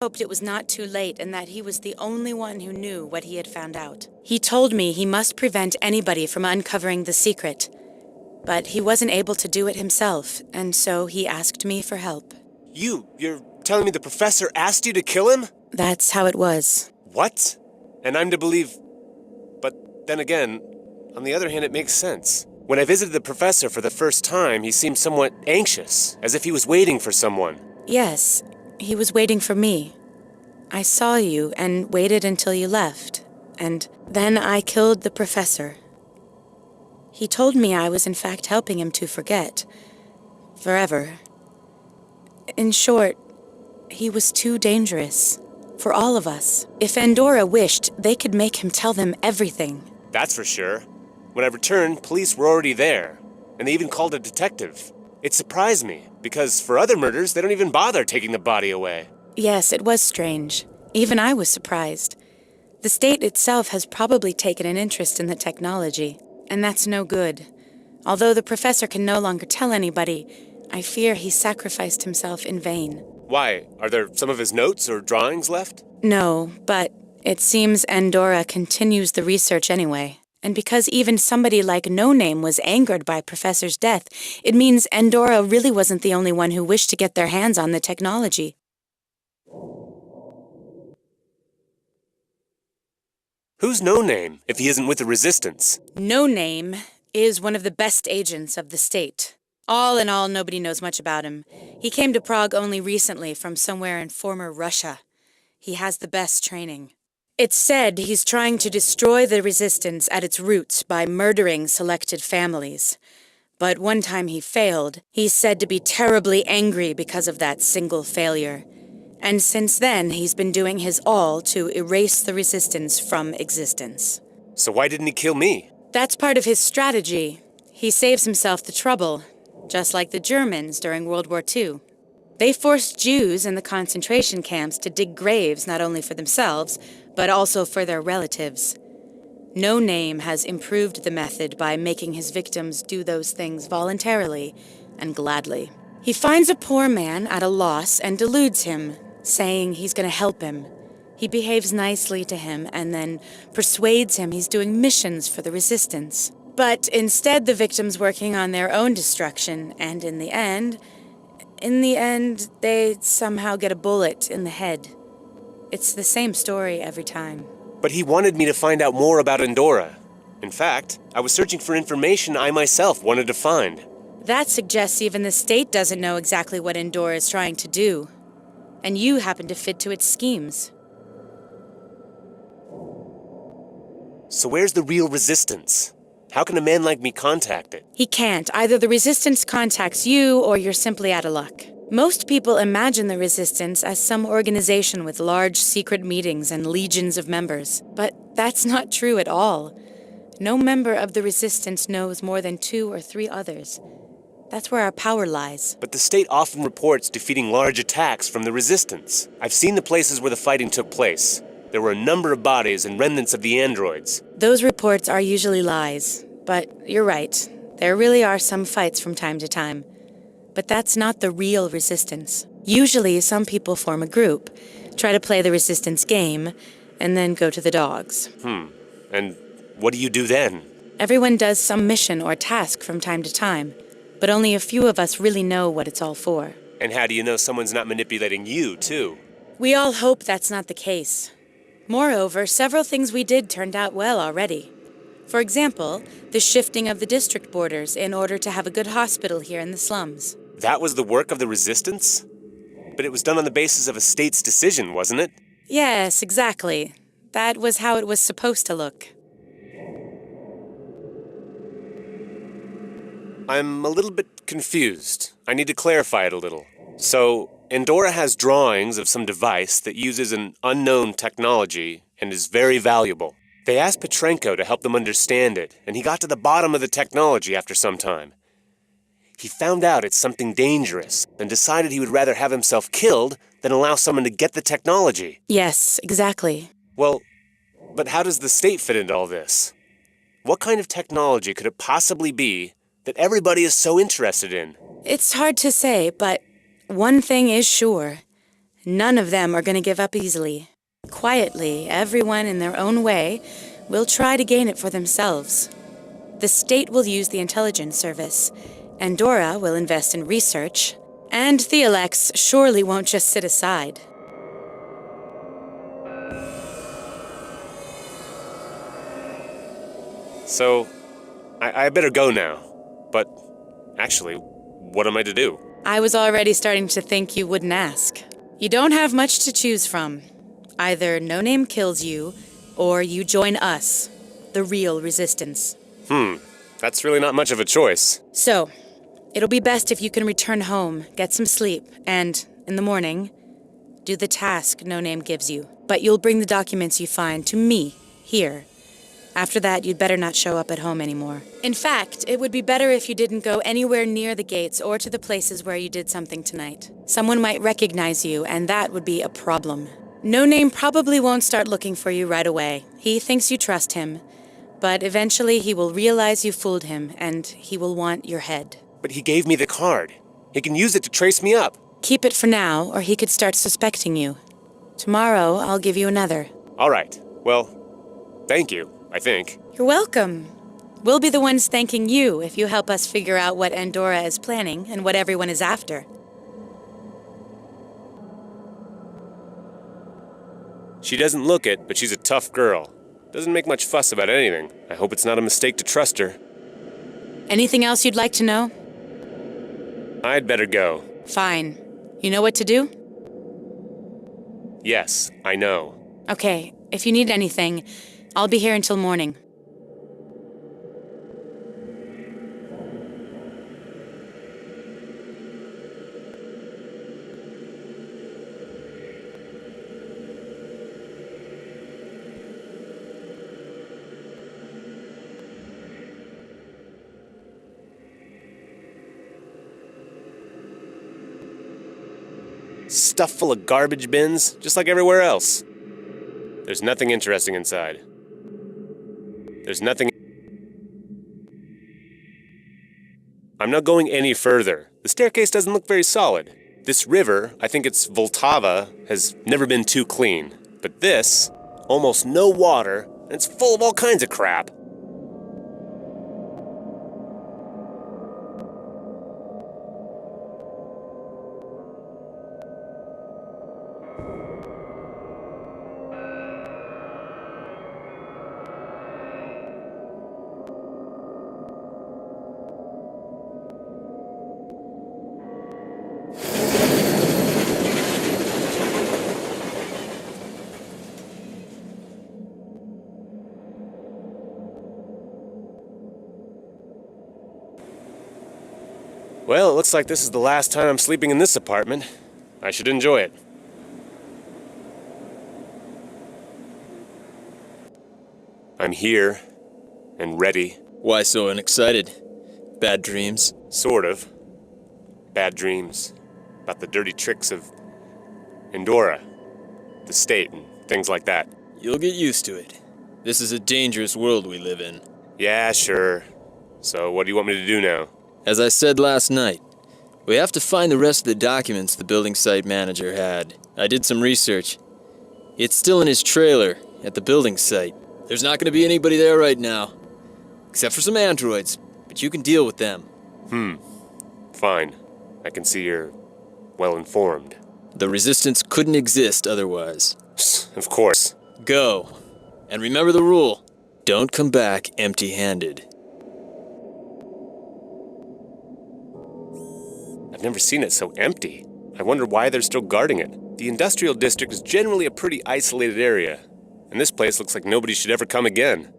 hoped it was not too late and that he was the only one who knew what he had found out. He told me he must prevent anybody from uncovering the secret, but he wasn't able to do it himself, and so he asked me for help. You're telling me the professor asked you to kill him? That's how it was. What? And I'm to believe... But then again, on the other hand, it makes sense. When I visited the professor for the first time, he seemed somewhat anxious, as if he was waiting for someone. Yes, he was waiting for me. I saw you and waited until you left, and then I killed the professor. He told me I was in fact helping him to forget. Forever. In short, he was too dangerous. For all of us. If Andorra wished, they could make him tell them everything. That's for sure. When I returned, police were already there, and they even called a detective. It surprised me, because for other murders, they don't even bother taking the body away. Yes, it was strange. Even I was surprised. The state itself has probably taken an interest in the technology, and that's no good. Although the professor can no longer tell anybody, I fear he sacrificed himself in vain. Why? Are there some of his notes or drawings left? No, but it seems Andorra continues the research anyway. And because even somebody like No Name was angered by Professor's death, it means Andorra really wasn't the only one who wished to get their hands on the technology. Who's No Name, if he isn't with the Resistance? No Name is one of the best agents of the state. All in all, nobody knows much about him. He came to Prague only recently from somewhere in former Russia. He has the best training. It's said he's trying to destroy the Resistance at its roots by murdering selected families. But one time he failed. He's said to be terribly angry because of that single failure. And since then, he's been doing his all to erase the Resistance from existence. So why didn't he kill me? That's part of his strategy. He saves himself the trouble, just like the Germans during World War II. They forced Jews in the concentration camps to dig graves not only for themselves, but also for their relatives. No Name has improved the method by making his victims do those things voluntarily and gladly. He finds a poor man at a loss and deludes him, saying he's going to help him. He behaves nicely to him and then persuades him he's doing missions for the Resistance. But instead, the victim's working on their own destruction, and in the end, they somehow get a bullet in the head. It's the same story every time. But he wanted me to find out more about Andorra. In fact, I was searching for information I myself wanted to find. That suggests even the state doesn't know exactly what Andorra is trying to do. And you happen to fit to its schemes. So where's the real Resistance? How can a man like me contact it? He can't. Either the Resistance contacts you, or you're simply out of luck. Most people imagine the Resistance as some organization with large secret meetings and legions of members. But that's not true at all. No member of the Resistance knows more than 2 or 3 others. That's where our power lies. But the state often reports defeating large attacks from the Resistance. I've seen the places where the fighting took place. There were a number of bodies and remnants of the androids. Those reports are usually lies. But you're right. There really are some fights from time to time. But that's not the real Resistance. Usually, some people form a group, try to play the Resistance game, and then go to the dogs. And what do you do then? Everyone does some mission or task from time to time, but only a few of us really know what it's all for. And how do you know someone's not manipulating you, too? We all hope that's not the case. Moreover, several things we did turned out well already. For example, the shifting of the district borders in order to have a good hospital here in the slums. That was the work of the Resistance? But it was done on the basis of a state's decision, wasn't it? Yes, exactly. That was how it was supposed to look. I'm a little bit confused. I need to clarify it a little. So, Andorra has drawings of some device that uses an unknown technology and is very valuable. They asked Petrenko to help them understand it, and he got to the bottom of the technology after some time. He found out it's something dangerous and decided he would rather have himself killed than allow someone to get the technology. Yes, exactly. Well, but how does the state fit into all this? What kind of technology could it possibly be that everybody is so interested in? It's hard to say, but one thing is sure. None of them are going to give up easily. Quietly, everyone in their own way will try to gain it for themselves. The state will use the intelligence service. Andorra will invest in research. And Theolex surely won't just sit aside. So, I better go now. But, actually, what am I to do? I was already starting to think you wouldn't ask. You don't have much to choose from. Either No Name kills you, or you join us, the real resistance. That's really not much of a choice. So, it'll be best if you can return home, get some sleep, and, in the morning, do the task No Name gives you. But you'll bring the documents you find to me, here. After that, you'd better not show up at home anymore. In fact, it would be better if you didn't go anywhere near the gates or to the places where you did something tonight. Someone might recognize you, and that would be a problem. No Name probably won't start looking for you right away. He thinks you trust him. But eventually he will realize you fooled him, and he will want your head. But he gave me the card. He can use it to trace me up. Keep it for now, or he could start suspecting you. Tomorrow, I'll give you another. All right. Well, thank you, I think. You're welcome. We'll be the ones thanking you if you help us figure out what Andorra is planning and what everyone is after. She doesn't look it, but she's a tough girl. Doesn't make much fuss about anything. I hope it's not a mistake to trust her. Anything else you'd like to know? I'd better go. Fine. You know what to do? Yes, I know. Okay, if you need anything, I'll be here until morning. Stuff full of garbage bins, just like everywhere else. There's nothing interesting inside. There's nothing... I'm not going any further. The staircase doesn't look very solid. This river, I think it's Voltava, has never been too clean. But this, almost no water, and it's full of all kinds of crap. Well, it looks like this is the last time I'm sleeping in this apartment. I should enjoy it. I'm here, and ready. Why so unexcited? Bad dreams? Sort of. Bad dreams. About the dirty tricks of Andorra, the state, and things like that. You'll get used to it. This is a dangerous world we live in. Yeah, sure. So what do you want me to do now? As I said last night, we have to find the rest of the documents the building site manager had. I did some research. It's still in his trailer at the building site. There's not going to be anybody there right now, except for some androids, but you can deal with them. Fine. I can see you're well informed. The resistance couldn't exist otherwise. Of course. Go. And remember the rule. Don't come back empty-handed. I've never seen it so empty. I wonder why they're still guarding it. The industrial district is generally a pretty isolated area, and this place looks like nobody should ever come again.